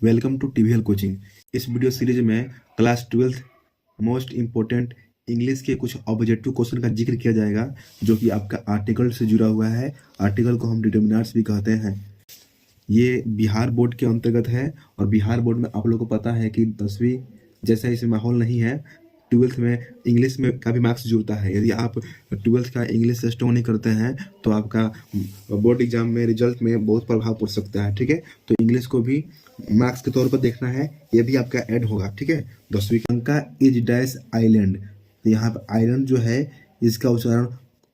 Welcome to TVL coaching. इस video series में class 12th most important English के कुछ ऑब्जेक्टिव क्वेश्चन का जिक्र किया जाएगा, जो कि आपका आर्टिकल से जुड़ा हुआ है। आर्टिकल को हम डिटर्मिनर्स भी कहते हैं। ये बिहार बोर्ड के अंतर्गत है और बिहार बोर्ड में आप लोगों को पता है कि 10वीं जैसा इसे माहौल नहीं है। 12th में इंग्लिश में काफ़ी मार्क्स जुड़ता है। यदि आप 12th का इंग्लिश से स्ट्रॉन्ग नहीं करते हैं तो आपका बोर्ड एग्जाम में रिजल्ट में बहुत प्रभाव पड़ सकता है। ठीक है, तो इंग्लिश को भी मार्क्स के तौर पर देखना है, ये भी आपका ऐड होगा। ठीक है, 10वीं का इज डैश आइलैंड। तो यहाँ पे आइलैंड जो है इसका उच्चारण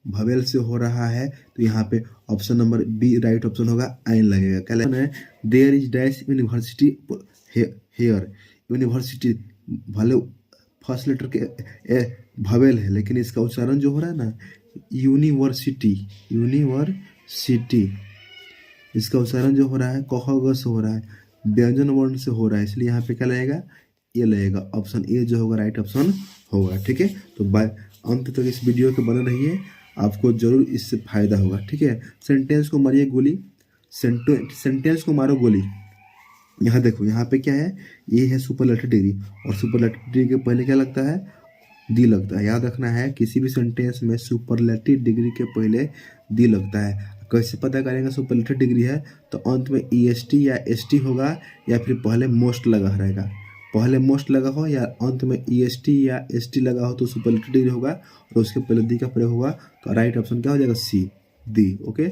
भवेल से हो रहा है, तो यहाँ पे option number B right option होगा, आइन लगेगा। क्या लगना है? There is dash university here. University भले फर्स्ट लेटर के भवेल है, लेकिन इसका उच्चारण जो हो रहा है ना, यूनिवर्सिटी, यूनिवर्सिटी, इसका उच्चारण जो हो रहा है कह ग से हो रहा है, व्यंजन वर्ण से हो रहा है, इसलिए यहाँ पे क्या लगेगा? ये लगेगा। ऑप्शन ए जो होगा राइट ऑप्शन होगा। ठीक है, तो अंत तक इस वीडियो के बने रहिए, आपको जरूर इससे फायदा होगा। ठीक है, सेंटेंस को मारिए गोली, सेंटेंस को मारो गोली। यहाँ देखो, यहाँ पे क्या है? ये है सुपरलेटिव डिग्री, और सुपरलेटिव डिग्री के पहले क्या लगता है? दी लगता है। याद रखना है, किसी भी सेंटेंस में सुपरलेटिव डिग्री के पहले दी लगता है। कैसे पता करेंगे सुपरलेटिव डिग्री है? तो अंत में ईएसटी या एसटी होगा, या फिर पहले मोस्ट लगा रहेगा। पहले मोस्ट लगा हो या अंत में ईएसटी या एसटी लगा हो तो सुपरलेटिव डिग्री होगा, और उसके पहले दी का प्रयोग होगा। तो राइट ऑप्शन क्या हो जाएगा? सी, दी। ओके,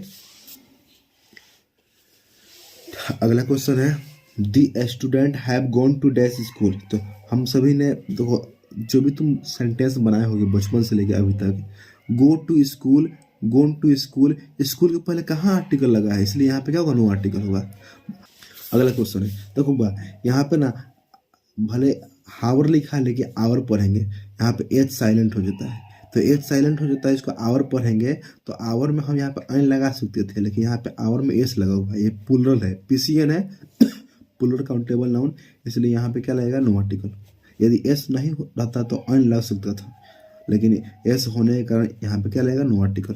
अगला क्वेश्चन है, the student have gone to dash school. तो हम सभी ने देखो, जो भी तुम सेंटेंस बनाए होगे बचपन से लेकर अभी तक, go to school, gone to school, school के पहले कहाँ आर्टिकल लगा है? इसलिए यहाँ पे क्या होगा? नो आर्टिकल होगा। अगला क्वेश्चन है, देखो यहाँ पे ना भले हावर लिखा है लेकिन आवर पढ़ेंगे, यहाँ पे एच साइलेंट हो जाता है। तो एच साइलेंट हो जाता है, इसको आवर पढ़ेंगे तो आवर में हम यहाँ पे अन लगा सकते थे, लेकिन यहाँ पे आवर में एस लगा हुआ है। ये प्लुरल है, पीसीएन है, प्लुरल काउंटेबल नाउन, इसलिए यहाँ पे क्या लगेगा? No article. यदि एस नहीं रहता तो अन लग सकता था, लेकिन एस होने के कारण यहाँ पे क्या लगेगा? No article.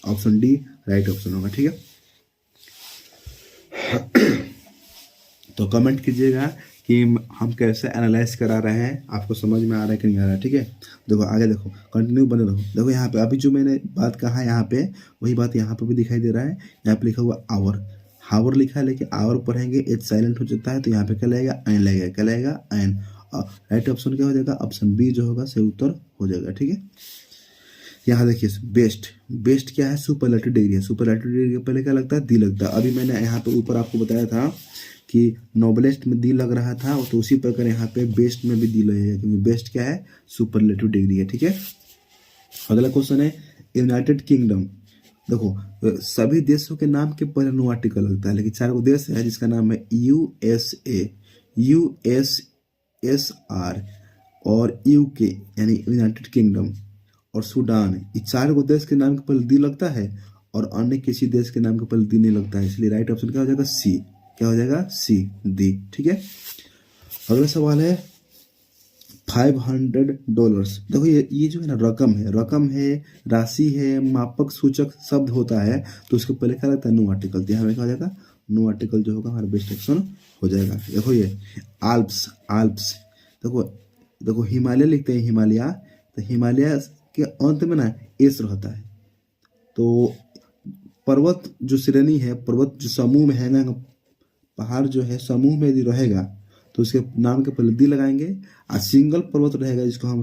Option D right option होगा। ठीक है, तो कमेंट कीजिएगा कि हम कैसे एनालाइज करा रहे हैं, आपको समझ में आ रहा है कि नहीं आ रहा है। ठीक है, देखो आगे देखो, कंटिन्यू बने रहो। देखो यहाँ पे अभी जो मैंने बात कहा है, यहाँ पे वही बात यहाँ पे भी दिखाई दे रहा है। यहाँ पे लिखा हुआ आवर, हावर लिखा है लेकिन आवर पढ़ेंगे एच साइलेंट हो जाता है, तो यहाँ पे क्या लगेगा? आइन लगेगा। क्या लगेगा? आइन। राइट ऑप्शन क्या हो जाएगा? ऑप्शन बी जो होगा सही उत्तर हो जाएगा। ठीक है, यहाँ देखिए, बेस्ट, बेस्ट क्या है? सुपरलेटिव डिग्री है। सुपरलेटिव डिग्री के पहले क्या लगता है? दी लगता है। अभी मैंने यहाँ पे ऊपर आपको बताया था कि नोबलेस्ट में दी लग रहा था, तो उसी प्रकार यहाँ पे बेस्ट में भी दी लगेगा, क्योंकि बेस्ट क्या है? सुपरलेटिव डिग्री है। ठीक है, अगला क्वेश्चन है, यूनाइटेड किंगडम। देखो, सभी देशों के नाम के पहले नो आर्टिकल लगता है, लेकिन 4 देश है जिसका नाम है यूएसए, यूएसएसआर और यूके यानी यूनाइटेड किंगडम और सूडान। ये 4 देश के नाम के पहले दी लगता है और अन्य किसी देश के नाम के पहले दी नहीं लगता है, इसलिए राइट ऑप्शन क्या हो जाएगा? सी। क्या हो जाएगा? सी, दी। ठीक है, अगला सवाल है, $500। देखो ये जो है ना रकम है, राशि है, मापक सूचक शब्द होता है, तो उसके पहले क्या रहता है? No article. तो यहाँ पे क्या हो जाएगा? नो आर्टिकल जो होगा हमारा बेस्ट ऑप्शन हो जाएगा। देखो ये आल्प्स, आल्प्स, देखो हिमालय लिखते हैं, हिमालय, तो हिमालय के अंत में ना एस रहता है। तो पर्वत जो श्रेणी है, पर्वत जो समूह में है ना, पहाड़ जो है समूह में यदि रहेगा तो उसके नाम के पहले दी लगाएंगे। और सिंगल पर्वत रहेगा जिसको हम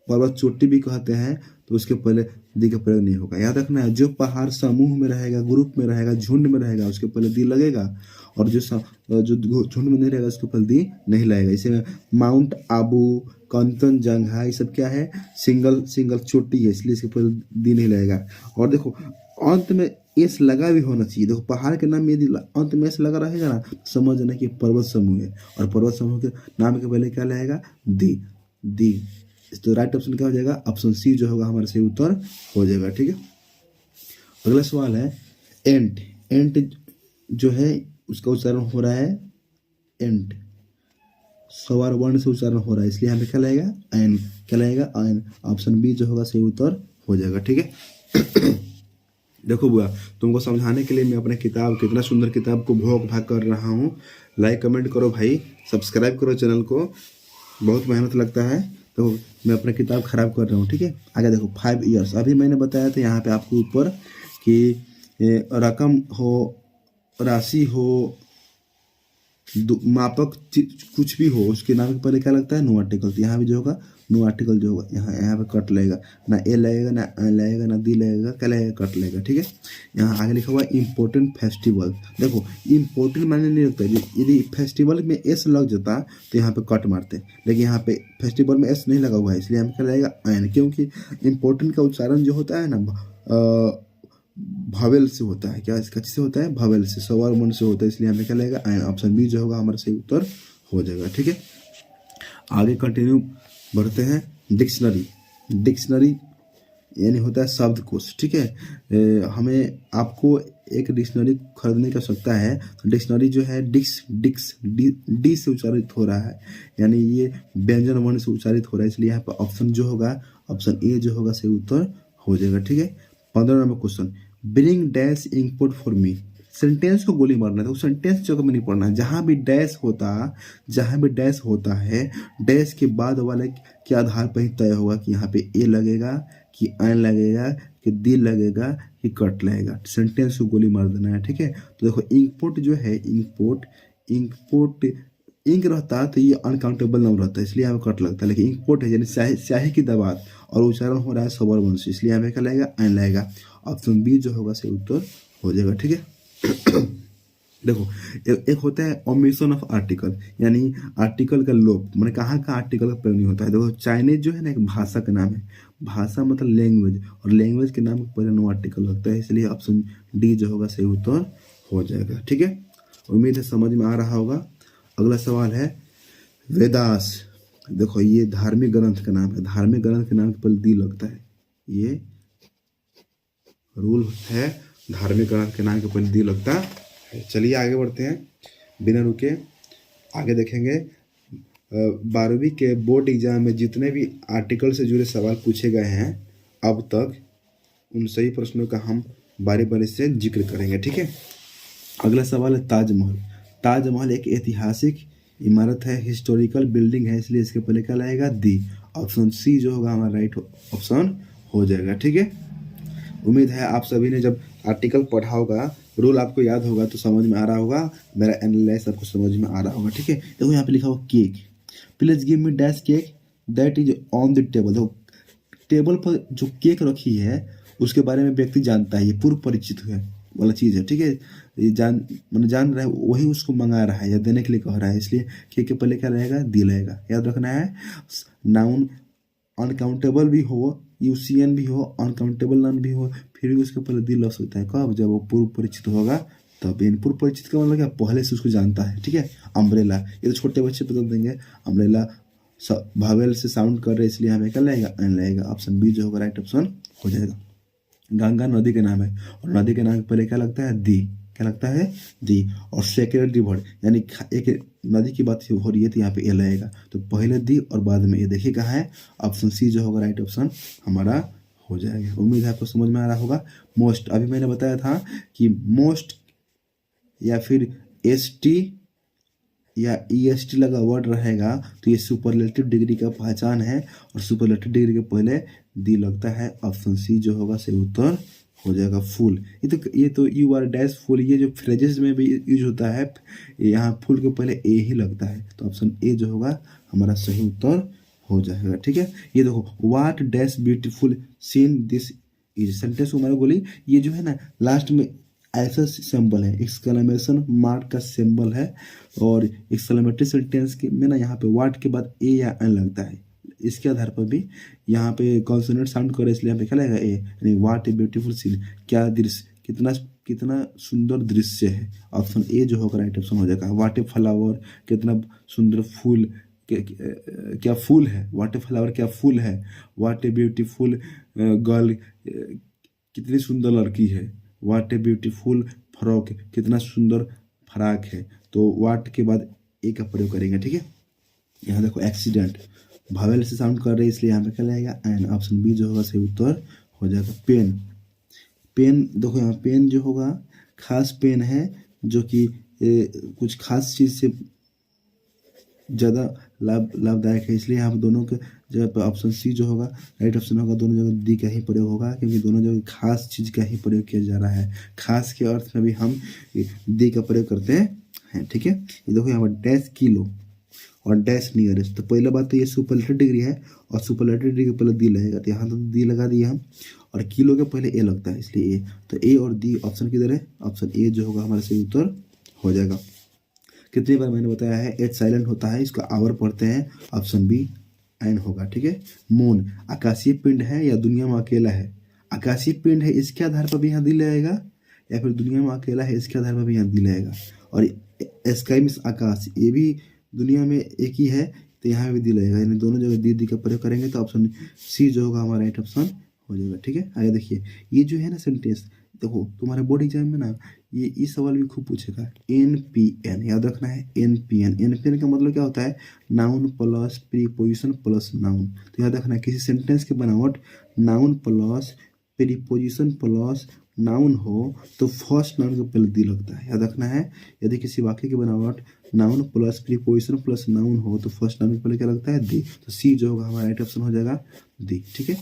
पर्वत चोटी भी कहते हैं, तो उसके पहले दी का प्रयोग नहीं होगा। याद रखना है, जो पहाड़ समूह में रहेगा, ग्रुप में रहेगा, झुंड में रहेगा, उसके पहले दी लगेगा, और जो झुंड में नहीं रहेगा उसके पहले दी नहीं लगेगा। इसे माउंट आबू, कंचनजंगा, ये सब क्या है? सिंगल चोटी है, इसलिए इसके पहले दी नहीं लगेगा। और देखो अंत में एस लगा भी होना चाहिए। देखो पहाड़ के नाम में यदि अंत में एस लगा रहेगा ना, समझ लेना कि पर्वत समूह है, और पर्वत समूह के नाम के पहले क्या लगेगा? दी। तो राइट ऑप्शन क्या हो जाएगा? ऑप्शन सी जो होगा हमारा सही उत्तर हो जाएगा। ठीक है, अगला सवाल है, एंट। एंट जो है उसका उच्चारण हो रहा है एंट, सवार वर्ण से उच्चारण हो रहा है, इसलिए यहाँ पे क्या लगेगा? आयन। क्या लगेगा? आयन। ऑप्शन बी जो होगा सही उत्तर हो जाएगा। ठीक है, देखो बुआ, तुमको समझाने के लिए मैं अपने किताब, कितना सुंदर किताब को भोग भाग कर रहा हूँ। लाइक कमेंट करो भाई, सब्सक्राइब करो चैनल को, बहुत मेहनत लगता है। तो मैं अपना किताब खराब कर रहा हूँ, ठीक है। आगे देखो 5 ईयर्स, अभी मैंने बताया था यहाँ पे आपको ऊपर कि रकम हो, राशि हो, मापक कुछ भी हो, उसके नाम के पहले क्या लगता है, नो आर्टिकल। तो यहाँ भी जो होगा नो आर्टिकल जो होगा, यहाँ यहाँ पे कट लगेगा, ना ए लगेगा, ना लगेगा, ना दी लगेगा, क्या लगेगा, कट लगेगा, ठीक है। यहाँ आगे लिखा हुआ इम्पोर्टेंट फेस्टिवल। देखो इम्पोर्टेंट मायने नहीं रखता, यदि फेस्टिवल में एस लग जाता तो यहाँ पे कट मारते, लेकिन यहाँ पे फेस्टिवल में एस नहीं लगा हुआ है, इसलिए यहाँ पे क्या लगेगा, एन। क्योंकि इम्पोर्टेंट का उच्चारण जो होता है ना भावेल से होता है। क्या इसका से होता है, भावेल से, सवार मन से होता है, इसलिए हमें क्या लगेगा, ऑप्शन बी जो होगा हमारा सही उत्तर हो जाएगा, ठीक है। आगे कंटिन्यू बढ़ते हैं। डिक्शनरी, डिक्शनरी यानी होता है शब्दकोश, ठीक है। हमें आपको एक डिक्शनरी खरीदने की आवश्यकता है। डिक्शनरी जो है डी से उच्चारित हो रहा है, यानी ये व्यंजन वर्ण से उच्चारित हो रहा है, इसलिए यहाँ पर ऑप्शन जो होगा, ऑप्शन ए जो होगा सही उत्तर हो जाएगा, ठीक है। 15 number question, bring dash input for me. Sentence को गोली मारना है, तो सेंटेंस जगह में नहीं पढ़ना है। जहां भी डैश होता है, डैश के बाद वाले के आधार पर ही तय होगा कि यहाँ पे ए लगेगा, कि एन लगेगा, कि दी लगेगा, कि कट लगेगा। सेंटेंस को गोली मार देना है, ठीक है। तो देखो इनपुट जो है, इनपुट इंक रहता तो ये अनकाउंटेबल नाउन रहता है, इसलिए यहाँ पे कट लगता है। लेकिन इंपोर्ट है यानी स्याही की दबात और उच्चारण हो रहा है सबर वंश, इसलिए यहाँ पे क्या लगेगा, एन लगेगा। ऑप्शन बी जो होगा सही उत्तर हो जाएगा, ठीक है। देखो एक होता है ओमिशन ऑफ आर्टिकल, यानी आर्टिकल का लोप, मैंने कहाँ का आर्टिकल का प्रयोग नहीं होता है। देखो चाइनीज जो है ना एक भाषा का नाम है, भाषा मतलब लैंग्वेज, और लैंग्वेज के नाम के पहले नो आर्टिकल लगता है, इसलिए ऑप्शन डी जो होगा सही उत्तर हो जाएगा, ठीक है। उम्मीद है समझ में आ रहा होगा। अगला सवाल है वेदास। देखो ये धार्मिक ग्रंथ का नाम है, धार्मिक ग्रंथ के नाम के पहले दी लगता है, ये रूल है, धार्मिक ग्रंथ के नाम के पहले दी लगता है। चलिए आगे बढ़ते हैं बिना रुके, आगे देखेंगे 12वीं के बोर्ड एग्जाम में जितने भी आर्टिकल से जुड़े सवाल पूछे गए हैं अब तक, उन सही प्रश्नों का हम बारी बारी से जिक्र करेंगे, ठीक है। अगला सवाल है ताजमहल। ताजमहल एक ऐतिहासिक इमारत है, हिस्टोरिकल बिल्डिंग है, इसलिए इसके पहले क्या लाएगा, दी। ऑप्शन सी जो होगा हमारा राइट ऑप्शन हो जाएगा, ठीक है। उम्मीद है आप सभी ने जब आर्टिकल पढ़ा होगा, रूल आपको याद होगा, तो समझ में आ रहा होगा, मेरा एनालाइज आपको समझ में आ रहा होगा, ठीक है। देखो यहाँ पे लिखा हुआ cake, please give me dash cake that is on the table. देखो टेबल पर जो केक रखी है उसके बारे में व्यक्ति जानता है, ये पूर्व परिचित है वाला चीज़ है, ठीक है। ये जान रहा है, वही उसको मंगा रहा है या देने के लिए कह रहा है, इसलिए के पहले क्या रहेगा, दी रहेगा। याद रखना है, नाउन अनकाउंटेबल भी हो, यूसीएन भी हो, अनकाउंटेबल नाउन भी हो, फिर भी उसके पहले दी लग सकता है। कब, जब वो पूर्व परिचित होगा तब। इन पूर्व परिचित का मतलब क्या, पहले से उसको जानता है, ठीक है। अम्ब्रेला, ये तो छोटे बच्चे बता देंगे, अम्ब्रेला भावेल से साउंड कर रहे, इसलिए हमें क्या लगेगा, एन लगेगा। ऑप्शन बी जो होगा राइट ऑप्शन हो जाएगा। गंगा नदी का नाम है, और नदी के नाम के पहले क्या लगता है, दी। क्या लगता है, दी। और सेक्रेड रिवर, यानी एक नदी की बात हो रही है, तो यहाँ पे ए लगेगा, तो पहले दी और बाद में ए। देखिए कहाँ है, ऑप्शन सी जो होगा राइट ऑप्शन हमारा हो जाएगा। उम्मीद है आपको समझ में आ रहा होगा। मोस्ट, अभी मैंने बताया था कि मोस्ट या फिर एसटी या ईएसटी लगा वर्ड रहेगा तो ये सुपरलेटिव डिग्री का पहचान है, और सुपरलेटिव डिग्री के पहले दी लगता है। ऑप्शन सी जो होगा सही उत्तर हो जाएगा। फुल, ये तो यू आर डैश फुल, ये जो फ्रेजेस में भी यूज होता है, यहाँ फुल के पहले ए ही लगता है, तो ऑप्शन ए जो होगा हमारा सही उत्तर हो जाएगा, ठीक है। ये देखो what dash beautiful seen this is, sentence को हमारा बोली, ये जो है ना लास्ट में ऐसा सिंबल है, एक्सक्लेमेशन मार्क का सिंबल है, और एक्सक्लेमेटरी सेंटेंस के में ना यहाँ पे व्हाट के बाद ए या एन लगता है, इसके आधार पर भी यहाँ पे कॉन्सोनेंट साउंड करे, इसलिए यहाँ पे क्या लगेगा, ए, यानी व्हाट ए ब्यूटीफुल सीन, क्या दृश्य, कितना सुंदर दृश्य है। ऑप्शन ए जो होगा राइट ऑप्शन हो जाएगा। व्हाट ए फ्लावर, कितना सुंदर फूल, क्या फूल है, व्हाट ए फ्लावर क्या फूल है। व्हाट ए ब्यूटीफुल गर्ल, कितनी सुंदर लड़की है। व्हाट ए ब्यूटीफुल फ्रॉक, कितना सुंदर फ्राक है। तो व्हाट के बाद ए का प्रयोग करेंगे, ठीक है। यहाँ देखो एक्सीडेंट, भावेल से साउंड कर रहे हैं, इसलिए यहाँ पे क्या लगेगा, एन। ऑप्शन बी जो होगा सही उत्तर हो जाएगा। पेन, पेन देखो यहाँ पेन जो होगा खास पेन है जो कि कुछ खास चीज़ से ज़्यादा लाभदायक है, इसलिए यहाँ पे दोनों के जगह पे ऑप्शन सी जो होगा राइट ऑप्शन होगा। दोनों जगह दी का ही प्रयोग होगा क्योंकि दोनों जगह खास चीज़ का ही प्रयोग किया जा रहा है। खास के अर्थ में भी हम दी का प्रयोग करते हैं, ठीक है। ये देखो यहाँ पर डैश किलो और डैश नियरेस्ट। तो पहला बात तो ये सुपरलेटिव डिग्री है और सुपरलेटिव डिग्री के पहले दी लगेगा, तो यहाँ तो दी लगा दिया हम, और किलो के पहले ए लगता है इसलिए ए। तो ए और दी ऑप्शन किधर है, ऑप्शन ए जो होगा हमारे सही उत्तर हो जाएगा। कितनी बार मैंने बताया है एच साइलेंट होता है, इसका आवर पढ़ते हैं, ऑप्शन बी एन होगा, ठीक है। मून आकाशीय पिंड है या दुनिया में अकेला है। आकाशीय पिंड है इसके आधार पर भी यहाँ दी लगेगा, या फिर दुनिया में अकेला है इसके आधार पर भी यहाँ दी लगेगा। और स्काई मीन्स आकाश, ये भी दुनिया में एक ही है तो यहाँ भी दी लगेगा, यानी दोनों जगह दी का प्रयोग करेंगे तो ऑप्शन सी जो होगा हमारा राइट ऑप्शन हो जाएगा, ठीक है। आगे देखिए ये जो है ना सेंटेंस, देखो तुम्हारे बोर्ड एग्जाम में ना ये सवाल भी खूब पूछेगा। NPN याद रखना है, NPN का मतलब क्या होता है, noun plus preposition plus noun. तो याद रखना है किसी सेंटेंस की बनावट noun plus preposition plus noun हो तो फर्स्ट नाउन के पहले दी लगता है, याद रखना है। यदि किसी वाक्य की बनावट noun plus preposition plus noun हो तो फर्स्ट नाउन के पहले क्या लगता है, दी। तो सी जो होगा हमारा राइट ऑप्शन हो जाएगा दी, ठीक है।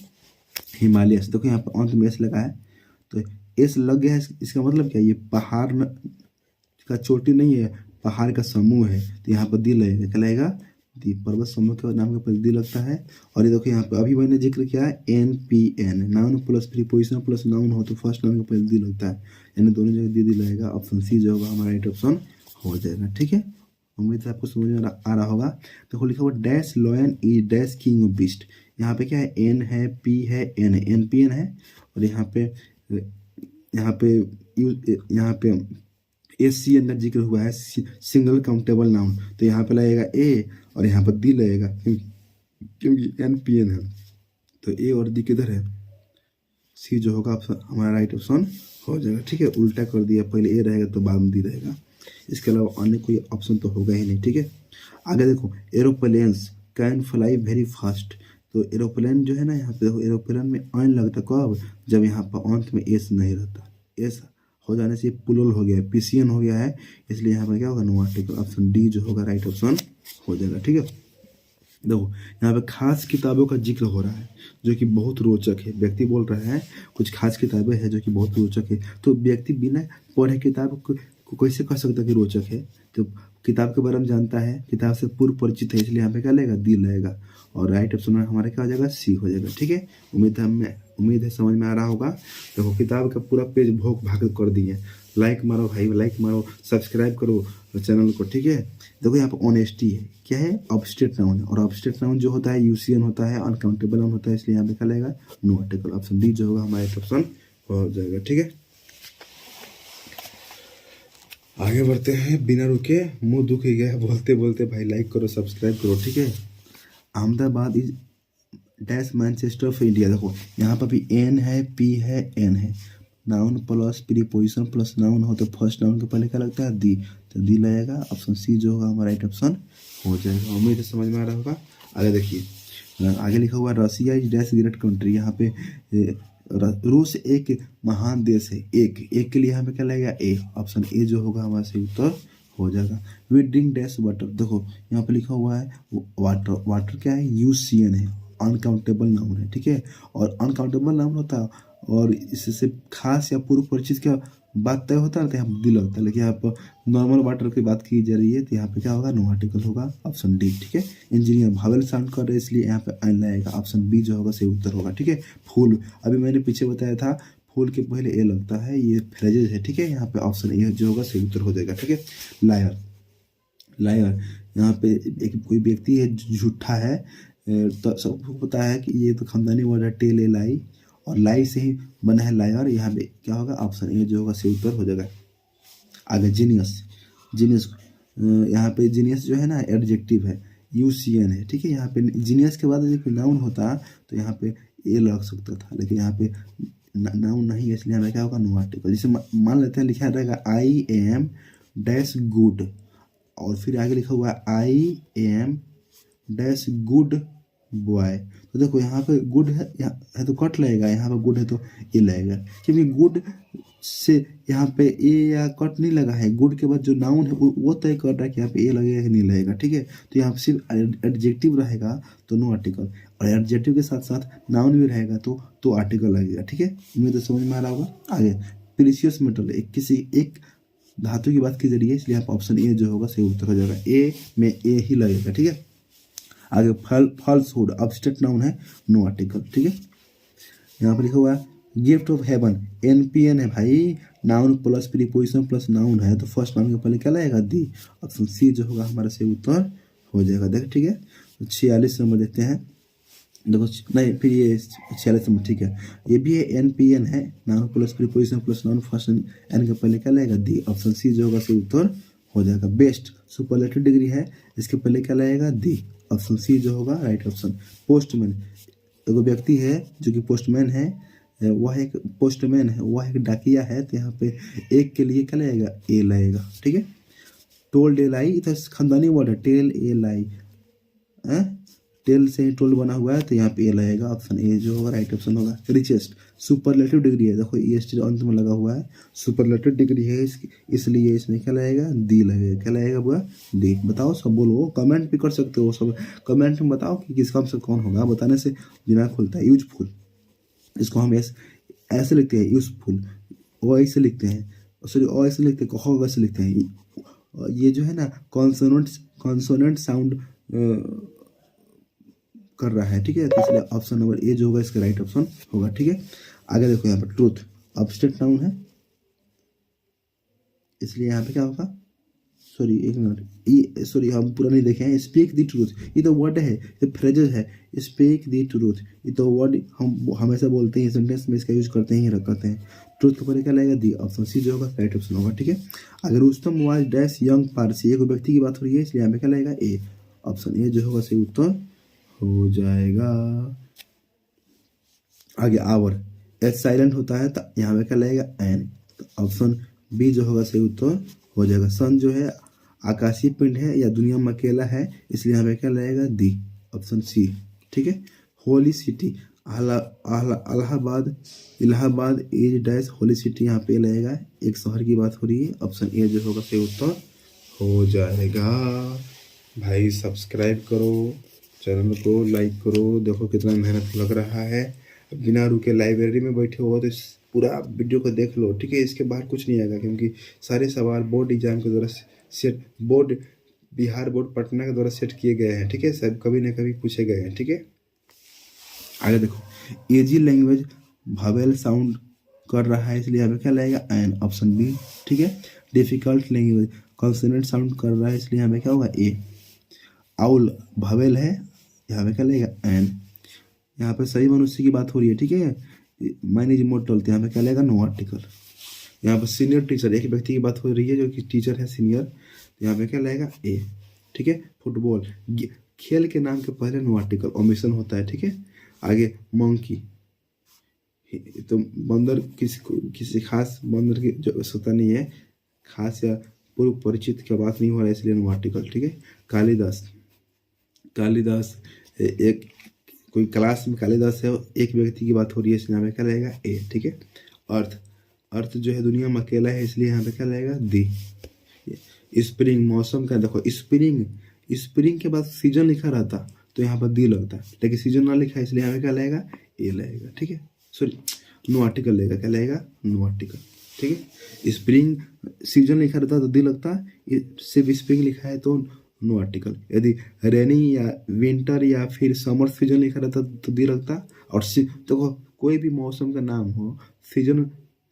हिमालय देखो यहाँ पर अंत में एस लगा है, तो एस लग गया है, इसका मतलब क्या है, ये पहाड़ का चोटी नहीं है, पहाड़ का समूह है, तो यहाँ पर दी लगेगा, क्या लगेगा, दी। पर्वत समूह के नाम के पहले दी लगता है। और ये देखो यहाँ पे अभी मैंने जिक्र किया है NPN, noun plus preposition plus noun हो तो फर्स्ट नाउन के पहले दी लगता है, यानी दोनों जगह दी लगेगा। ऑप्शन सी जो होगा हमारा राइट ऑप्शन हो जाएगा, ठीक है। उम्मीद है आपको समझ में आ रहा होगा। देखो लिखा हुआ dash lion E dash king of beast. यहाँ पे क्या है, एन है, पी है, एन है, NPN है। और यहाँ पे SCN का जिक्र हुआ है, सिंगल काउंटेबल नाउन, तो यहाँ पे लगेगा ए और यहाँ पर दी लगेगा क्योंकि NPN है। तो ए और दी किधर है, सी जो होगा हमारा राइट ऑप्शन हो जाएगा, ठीक है। उल्टा कर दिया, पहले ए रहेगा तो बाद में दी रहेगा, इसके अलावा अन्य कोई ऑप्शन तो होगा ही नहीं, ठीक है। आगे देखो aeroplanes can fly very fast. तो एरोप्लेन जो है ना, यहाँ पे देखो एरोप्लेन में एन लगता कब, जब यहाँ पर अंत में एस नहीं रहता। एस हो जाने से पुलल हो गया, PCN हो गया है, इसलिए यहाँ पर क्या होगा, नो आर्टिकल। ऑप्शन डी जो होगा राइट ऑप्शन हो जाएगा, ठीक है। देखो यहाँ पे खास किताबों का जिक्र हो रहा है जो कि बहुत रोचक है। व्यक्ति बोल रहा है कुछ खास किताबें हैं जो कि बहुत रोचक है, तो व्यक्ति बिना पढ़े किताब को कैसे कह सकता है कि रोचक है। तो किताब के बारे में जानता है, किताब से पूर्व परिचित है, इसलिए यहाँ पे क्या लगेगा, दी लगेगा। और राइट ऑप्शन में हमारा क्या हो जाएगा, सी हो जाएगा, ठीक है। उम्मीद है समझ में आ रहा होगा। देखो किताब का पूरा पेज भोग भाग कर दिए। लाइक मारो भाई, लाइक मारो, सब्सक्राइब करो चैनल को, ठीक है। देखो यहाँ पर ऑनेस्टी है, क्या है, ऑब्स्टेट नाउन है, और ऑब्स्टेट नाउन जो होता है UCN होता है, अनकाउंटेबल नाउन होता है, इसलिए यहाँ पे क्या लगेगा, नो आर्टिकल। ऑप्शन डी जो होगा हमारा राइट ऑप्शन हो जाएगा, ठीक है। आगे बढ़ते हैं बिना रुके, मुंह दुख ही गया बोलते बोलते। भाई लाइक करो, सब्सक्राइब करो, ठीक है। Ahmedabad is dash Manchester of India. देखो यहाँ पर भी एन है, पी है, एन है, noun plus preposition plus noun हो तो फर्स्ट नाउन के पहले क्या लगता है, दी, तो दी लगेगा। ऑप्शन सी जो होगा हमारा राइट ऑप्शन हो जाएगा। उम्मीद है समझ में आ रहा होगा। आगे देखिए, आगे लिखा हुआ Russia is dash great country. यहाँ पे रूस एक महान देश है, एक के लिए यहाँ पे क्या लगेगा, ए। ऑप्शन ए जो होगा हमारा सही उत्तर हो जाएगा। We drink dash water. देखो यहाँ पे लिखा हुआ है वाटर, वाटर क्या है, UCN है, अनकाउंटेबल नाउन है, ठीक है। और अनकाउंटेबल नाउन होता है और इससे खास या पूर्व परिचित क्या बात तय होता है तो यहाँ दी लगता है, लेकिन यहाँ पर नॉर्मल वाटर की बात की जा रही है तो यहाँ पे क्या होगा, नो आर्टिकल होगा। ऑप्शन डी, ठीक है। इंजीनियर भावेल साउंड कर रहे हैं इसलिए यहाँ पे एन लगेगा। ऑप्शन बी जो होगा सही उत्तर होगा, ठीक है। फूल, अभी मैंने पीछे बताया था फूल के पहले ए लगता है, ये फ्रेजेज है, ठीक है। यहाँ पे ऑप्शन ए जो होगा सही उत्तर हो जाएगा, ठीक है। लायर, लायर यहाँ पे एक कोई व्यक्ति है झूठा है, तो सबको पता है कि ये तो खानदानी वर्ड है, टेल ए लाई, और लाई से ही बना है लायर। यहाँ पे क्या होगा, ऑप्शन ए जो होगा सही उत्तर हो जाएगा। आगे जीनियस, जीनियस यहाँ पे जीनियस जो है ना एडजेक्टिव है, UCN है, ठीक है। यहाँ पे जीनियस के बाद यदि नाउन होता तो यहाँ पे ए लग सकता था, लेकिन यहाँ पे नाउन नहीं है, इसलिए हमें क्या होगा, नो आर्टिकल। जैसे मान लेते हैं लिखा रहेगा I am डैश गुड, और फिर आगे लिखा हुआ I am dash good boy. तो देखो यहाँ पे गुड है, यहाँ है तो कट लगेगा, यहाँ पे गुड है तो ए लगेगा, क्योंकि गुड से यहाँ पे ए या कट नहीं लगा है। गुड के बाद जो नाउन है वो तय कर रहा है कि यहाँ पे ए लगेगा कि नहीं लगेगा, ठीक है। तो यहाँ पे सिर्फ एडजेक्टिव रहेगा तो नो आर्टिकल, और एडजेक्टिव के साथ साथ नाउन भी रहेगा तो आर्टिकल लगेगा, ठीक है। उम्मीद है समझ में आ रहा होगा। आगे प्रीशियस मेटल, किसी एक धातु की बात की जा रही है, इसलिए यहाँ पे ऑप्शन ए जो होगा सही उत्तर हो जाएगा। ए में ए ही लगेगा, ठीक है। आगे फॉल्सहुड अब्स्ट्रैक्ट नाउन है, नो आर्टिकल, ठीक है। यहाँ पर लिखा हुआ है गिफ्ट ऑफ हेवन, एनपीएन है भाई, noun plus preposition plus noun है, तो फर्स्ट नाउन के पहले क्या लगेगा दी। ऑप्शन सी जो होगा हमारा सही उत्तर हो जाएगा। देख ठीक है, तो 46 नंबर देखते हैं। देखो नहीं, फिर ये 46 नंबर, ठीक है। ये भी है एनपीएन है, noun plus preposition plus noun, first N के पहले क्या लगेगा दी। ऑप्शन सी जो होगा सही उत्तर हो जाएगा। बेस्ट सुपरलेटिव डिग्री है, इसके पहले क्या लगेगा दी। ऑप्शन सी जो होगा राइट ऑप्शन। पोस्टमैन, एगो व्यक्ति है जो कि पोस्टमैन है, वह एक पोस्टमैन है, वह एक डाकिया है, तो यहाँ पे एक के लिए क्या लगेगा ए लगेगा, ठीक है। टोल्ड ए लाई, तो खानदानी वर्ड है, टेल ए लाई, टेल से ही टोल्ड बना हुआ है, तो यहाँ पे ए लगेगा। ऑप्शन ए जो होगा राइट ऑप्शन होगा। रिचेस्ट सुपरलेटिव डिग्री है, देखो ई एस टी अंत में लगा हुआ है, सुपरलेटिव डिग्री है इसलिए इसमें क्या लगेगा दी लगेगा। क्या लगेगा बुआ दी। बताओ सब बोलो, कमेंट भी कर सकते हो सब, कमेंट में बताओ कि किसका आंसर कौन होगा, बताने से दिमाग खुलता है। यूजफुल, इसको हम ऐसे लिखते हैं यूजफुल, ओ ऐसे लिखते हैं, सॉरी ओ ऐसे लिखते हैं, कहो ऐसे लिखते हैं। ये जो है ना कॉन्सोनेंट साउंड कर रहा है, ठीक है। तो इसलिए ऑप्शन नंबर ए जो होगा इसका राइट ऑप्शन होगा, ठीक है। आगे देखो यहाँ पर ट्रूथ अब्स्ट्रैक्ट नाउन है, इसलिए यहाँ पे क्या होगा, सॉरी एक मिनट, ये सॉरी हम पूरा नहीं देखे हैं। स्पीक द ट्रूथ, ये तो वर्ड है, ये फ्रेजेस है। स्पीक द ट्रूथ, ये तो वर्ड हम हमेशा बोलते हैं, सेंटेंस में इसका यूज करते हैं, करते हैं। ट्रूथ के ऊपर क्या लगेगा दी। ऑप्शन सी जो होगा राइट ऑप्शन होगा, ठीक है। अगर Rustam was dash young Parsi, एक व्यक्ति की बात हो रही है, इसलिए यहाँ पे क्या लगेगा ए। ऑप्शन ए जो होगा सही उत्तर हो जाएगा। आगे आवर, एच साइलेंट होता है तो यहाँ पे क्या लगेगा एन, तो ऑप्शन बी जो होगा सही उत्तर हो जाएगा। सन जो है आकाशीय पिंड है या दुनिया में अकेला है, इसलिए यहाँ पे क्या लगेगा दी। ऑप्शन सी, ठीक है। Holy city Allahabad is dash holy city, यहाँ पे लगेगा एक शहर की बात हो रही है। ऑप्शन ए जो होगा सही उत्तर हो जाएगा। भाई सब्सक्राइब करो, चैनल को लाइक करो, देखो कितना मेहनत लग रहा है। बिना रुके लाइब्रेरी में बैठे हो तो पूरा वीडियो को देख लो, ठीक है। इसके बाहर कुछ नहीं आएगा, क्योंकि सारे सवाल बोर्ड एग्जाम के द्वारा set, board Bihar board Patna के द्वारा सेट किए गए हैं, ठीक है। सब कभी न कभी पूछे गए हैं, ठीक है। आगे देखो एजी लैंग्वेज भावेल साउंड कर रहा है, इसलिए यहाँ पे क्या लगेगा एन। ऑप्शन बी, ठीक है। डिफिकल्ट लैंग्वेज कॉन्सोनेंट साउंड कर रहा है, इसलिए यहाँ पे क्या होगा ए। आउल भावेल है, यहाँ पे क्या लगेगा एन। यहाँ पे सही मनुष्य की बात हो रही है, ठीक है। मैन इज इमोर्टल, तो यहाँ पे क्या लगेगा नो आर्टिकल। यहाँ पर सीनियर टीचर, एक व्यक्ति की बात हो रही है जो कि टीचर है सीनियर, तो यहाँ पे क्या लगेगा ए, ठीक है। फुटबॉल खेल के नाम के पहले नो आर्टिकल ओमिशन होता है, ठीक है। आगे मंकी, तो बंदर किसी खास बंदर की जो होता नहीं है, खास या पूर्व परिचित की बात नहीं हो रहा है, इसलिए नो आर्टिकल, ठीक है। कालिदास एक कोई क्लास में कालिदास है, एक व्यक्ति की बात हो रही है, इसलिए यहाँ पे क्या रहेगा ए, ठीक है। अर्थ जो है दुनिया में अकेला है, इसलिए यहाँ पे क्या रहेगा दी। स्प्रिंग मौसम का, देखो स्प्रिंग के बाद सीजन लिखा रहता तो यहाँ पर दी लगता, लेकिन सीजन ना लिखा है, इसलिए यहाँ पे क्या लगेगा ए लगेगा, ठीक है। सॉरी नो आर्टिकल लगेगा, क्या लगेगा नो आर्टिकल, ठीक है। स्प्रिंग सीजन लिखा रहता तो दी लगता, सिर्फ स्प्रिंग लिखा है तो नो आर्टिकल। यदि रेनी या विंटर या फिर समर सीजन लिखा रहता तो दी लगता। और तो कोई भी मौसम का नाम हो सीजन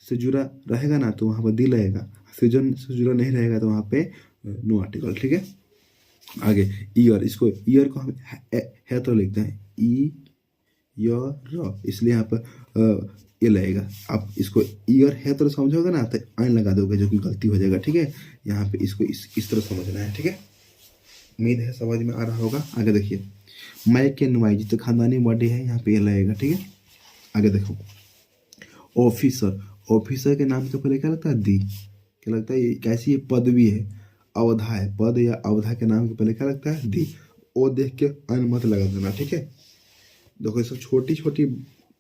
से जुड़ा रहेगा ना तो वहाँ पर दी लगेगा, सीजन से जुड़ा नहीं रहेगा तो वहाँ पे नो आर्टिकल, ठीक है। आगे ईयर, इसको ईयर को हम है तो लिखते हैं ई यर, इसलिए यहाँ पर ये लगेगा। आप इसको ईयर है तो समझोगे ना तो आइन लगा दोगे, जो कि गलती हो जाएगा, ठीक है। यहाँ पे इसको इस तरह समझना है, ठीक है। उम्मीद है समझ में आ रहा होगा। आगे देखिए मैक एंड वाइज, तो खानदानी वर्ड है, यहाँ पे ये लगेगा, ठीक है। आगे देखो ऑफिसर के नाम के पहले क्या लगता है दी, क्या लगता है, ये कैसी ये पदवी है, अवधा है, पद या अवधा के नाम के पहले क्या लगता है दी। ओ देख के अन मत लगा देना, ठीक है। देखो, ये सब छोटी छोटी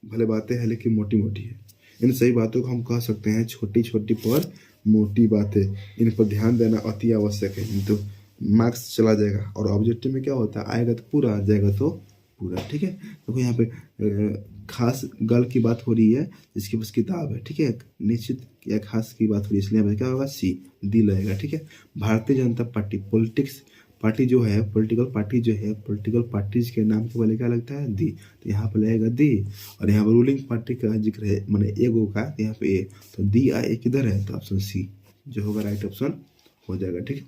भले बातें हैं लेकिन मोटी मोटी है। इन सही बातों को हम कह सकते हैं छोटी छोटी पर मोटी बातें। इन पर ध्यान देना अति आवश्यक है, नहीं तो मार्क्स चला जाएगा। और ऑब्जेक्टिव में क्या होता है, आएगा तो पूरा, आ जाएगा तो पूरा। ठीक है, देखो यहाँ पे खास गर्ल की बात हो रही है जिसके पास किताब है। ठीक है, निश्चित या खास की बात हो रही है, इसलिए हमें क्या होगा, सी, दी लगेगा। ठीक है, Bharatiya Janata party, politics party जो है, पॉलिटिकल पार्टी जो है, पॉलिटिकल पार्टीज के नाम के पहले क्या लगता है, दी, तो यहाँ पे लगेगा दी। और यहाँ पर रूलिंग पार्टी का जिक्र है, मैंने एगो का, तो यहाँ पे ए, तो दी आ ए किधर है, तो ऑप्शन सी जो होगा राइट ऑप्शन हो जाएगा। ठीक है,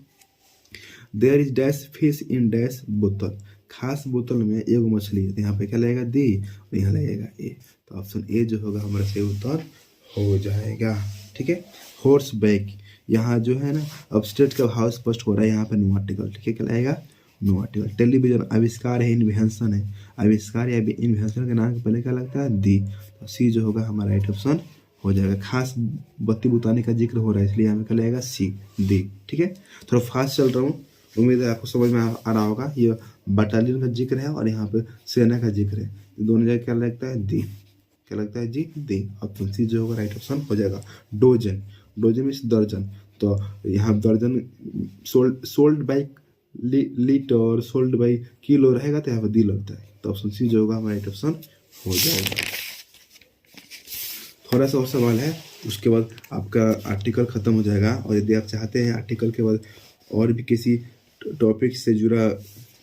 there is dash fish in dash बोतल, खास बोतल में एगो मछली है, तो यहाँ पे क्या लगेगा, दी, और यहाँ लगेगा ए, तो ऑप्शन ए जो होगा हमारा सही उत्तर हो जाएगा। ठीक है, हॉर्स बैक, यहाँ जो है ना अपस्टेट का भाव स्पष्ट हो रहा है, यहाँ पे नो आर्टिकल। ठीक है, क्या लगेगा, नो आर्टिकल। टेलीविजन आविष्कार है, इन्वेंशन है, आविष्कार या इन्वेंशन के नाम के पहले क्या लगता है, दी, तो सी जो होगा हमारा राइट ऑप्शन हो जाएगा। खास बत्ती बुताने का जिक्र हो रहा है, इसलिए यहाँ पे क्या लगेगा, सी, दी। ठीक है, थोड़ा फास्ट चल रहा हूँ, उम्मीद है आपको समझ में आ रहा होगा। ये बटालियन का जिक्र है और यहाँ पे सेना का जिक्र है, दोनों जगह क्या लगता है, दी, क्या लगता है जी, दी, ऑप्शन सी जो होगा राइट ऑप्शन हो जाएगा। डोजन, डोजन मीन्स दर्जन, तो यहाँ दर्जन sold by litre, sold by kilo रहेगा, तो यहाँ पर दी लगता है, तो ऑप्शन सी जो होगा हमारा राइट ऑप्शन हो जाएगा। थोड़ा सा और सवाल है, उसके बाद आपका आर्टिकल खत्म हो जाएगा। और यदि आप चाहते हैं आर्टिकल के बाद और भी किसी टॉपिक से जुड़ा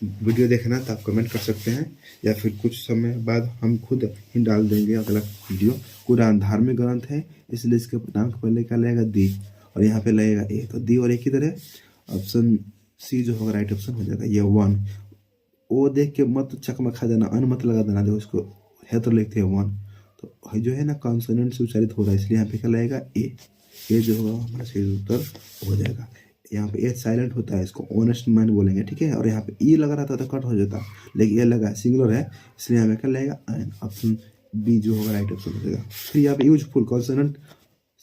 वीडियो देखना, तो आप कमेंट कर सकते हैं, या फिर कुछ समय बाद हम खुद ही डाल देंगे अगला वीडियो। कुरान धार्मिक ग्रंथ है, इसलिए इसके नाम के पहले क्या लगेगा, दी, और यहाँ पे लगेगा ए, तो दी और ए किधर है, ऑप्शन सी जो होगा राइट ऑप्शन हो जाएगा। ये वन, ओ देख के मत चकमा खा देना, अन मत लगा देना, देखो इसको है तो लिखते हैं वन, तो जो है ना कॉन्सोनेंट से उच्चारित हो रहा है, इसलिए यहाँ पे क्या लगेगा, ए, ये जो होगा हमारा सही उत्तर हो जाएगा। यहाँ पे ए साइलेंट होता है, इसको ऑनेस्ट मैन बोलेंगे। ठीक है, और यहाँ पे ई लगा रहता तो कट हो जाता, लेकिन ये लगा सिंगुलर है, इसलिए यहाँ पे क्या लगेगा, एन, ऑप्शन बी जो होगा राइट ऑप्शन हो जाएगा। फिर यहाँ पे यूजफुल कॉन्सोनेंट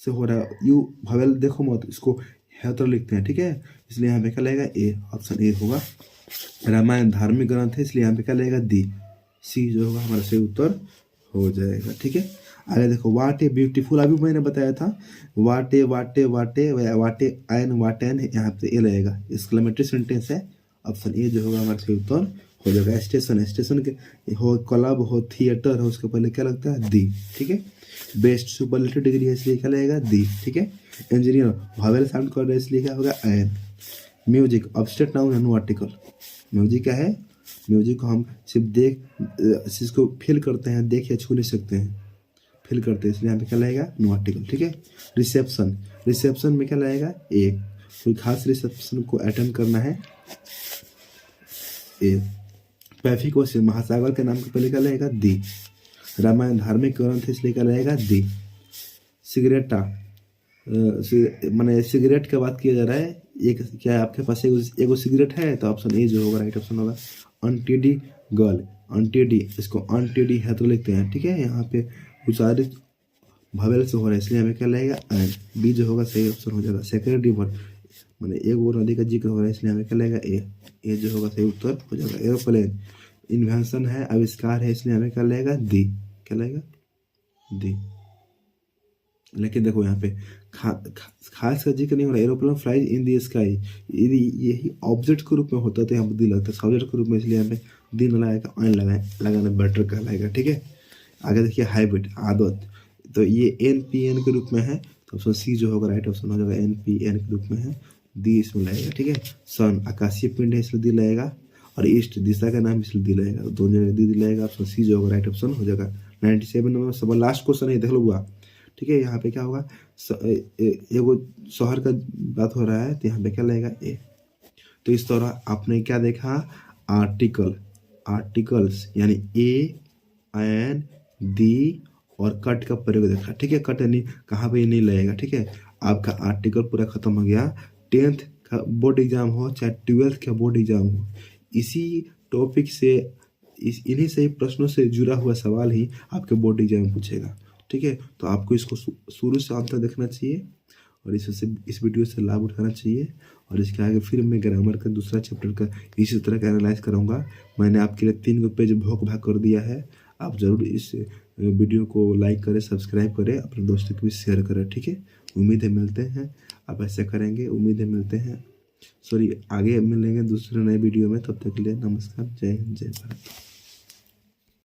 से हो रहा है, यू भवेल देखो मत, इसको है तो लिखते हैं। ठीक है, इसलिए यहाँ पे क्या लगेगा, ए, ऑप्शन ए होगा। रामायण धार्मिक ग्रंथ है, इसलिए यहाँ पे क्या लगेगा, दी, सी जो होगा हमारा सही उत्तर हो जाएगा। ठीक है, आगे देखो, वाट ए ब्यूटीफुल, अभी मैंने बताया था, वाटे वाटे वाटे वाटे एन वाटेन, यहाँ पे ए लगेगा, एक्सक्लेमेटरी सेंटेंस है, ऑप्शन ए जो होगा हमारा सही उत्तर हो जाएगा। स्टेशन है, स्टेशन के हो, क्लब हो, थिएटर हो, उसके पहले क्या लगता है, दी। ठीक है, बेस्ट सुपरलेटिव डिग्री है, इसलिए क्या लगेगा, दी। ठीक है, इंजीनियर वावेल साउंड कर रहा है, इसलिए क्या होगा, एन। म्यूजिक ऑब्स्टेट नाउन है, नो आर्टिकल। म्यूजिक क्या है, म्यूजिक को हम सिर्फ देख, इसको फील करते हैं, देख या छू नहीं सकते हैं, फील करते हैं, इसलिए यहाँ पे क्या लगेगा, नो आर्टिकल। ठीक है, रिसेप्शन, रिसेप्शन में क्या लगेगा, एक, कोई खास रिसेप्शन को अटेंड करना है, ए। पैफिक ओशियन महासागर के नाम के पहले क्या लगेगा, दी। रामायण धार्मिक ग्रंथ है, इसलिए क्या लगेगा, दी। सिगरेटा, मैंने सिगरेट की बात किया जा रहा है, एक क्या आपके पास एगो सिगरेट है, तो ऑप्शन ए जो होगा राइट ऑप्शन होगा। अनटेडी गर्ल, अनटेडी, इसको अनटेडी है तो लिखते हैं। ठीक है, यहाँ पे उच्चारित भवेल से हो रहा है, इसलिए हमें क्या लगेगा, एन, बी जो होगा सही ऑप्शन हो जाएगा। सेकेंड रिवर, मैंने एक वो नदी का जिक्र हो रहा है, इसलिए हमें क्या लगेगा, ए जो होगा सही उत्तर हो जाएगा। एरोप्लेन इन्वेंशन है, आविष्कार है, इसलिए हमें क्या लगेगा, दी, क्या लगेगा, दी। लेकिन देखो यहाँ पे खास का जिक्र नहीं हो रहा, एरोप्लेन फ्लाइज इन दी स्काई, यदि यही ऑब्जेक्ट के रूप में होता है तो यहाँ पर दी लगता है, सब्जेक्ट के रूप में, इसलिए यहाँ पे दी न लगाएगा, एन लगाना बेटर कहलाएगा। ठीक है, आगे देखिए, हैबिट आदत, तो ये एन पी एन के रूप में है, तो ऑप्शन सी जो होगा राइट ऑप्शन हो जाएगा, एन पी एन के रूप में है, दी इसमें लगेगा। ठीक है, सन आकाशीय पिंड है, इसलिए दी लगेगा, और ईस्ट दिशा का नाम इसलिए दी लगेगा, दोनों जगह दी लगेगा, ऑप्शन सी जो होगा राइट ऑप्शन हो जाएगा। 97 नंबर सब लास्ट क्वेश्चन है, देख लो हुआ। ठीक है, यहाँ पे क्या होगा, एगो शहर का बात हो रहा है, तो यहाँ पे क्या लगेगा, ए। तो इस तरह आपने क्या देखा, आर्टिकल, आर्टिकल्स यानी ए, एन, दी और कट का प्रयोग देखा। ठीक है, कट यानी कहाँ पे नहीं लगेगा। ठीक है, आपका आर्टिकल पूरा खत्म हो गया। 10th का बोर्ड एग्जाम हो चाहे 12th का बोर्ड एग्जाम हो, इसी टॉपिक से, इन्हीं से प्रश्नों से जुड़ा हुआ सवाल ही आपके बोर्ड एग्जाम में पूछेगा। ठीक है, तो आपको इसको शुरू से अंत तक देखना चाहिए और इस वीडियो से लाभ उठाना चाहिए। और इसके आगे फिर मैं ग्रामर का दूसरा चैप्टर का इसी तरह का एनालाइज करूँगा। मैंने आपके लिए 3 पेज भोक भाग कर दिया है, आप ज़रूर इस वीडियो को लाइक करें, सब्सक्राइब करें, अपने दोस्तों को भी शेयर करें। ठीक है, उम्मीद है मिलते हैं, आप ऐसा करेंगे, उम्मीद है मिलते हैं। सॉरी, आगे मिलेंगे दूसरे नए वीडियो में, तब तक के लिए नमस्कार, जय हिंद, जय भारत।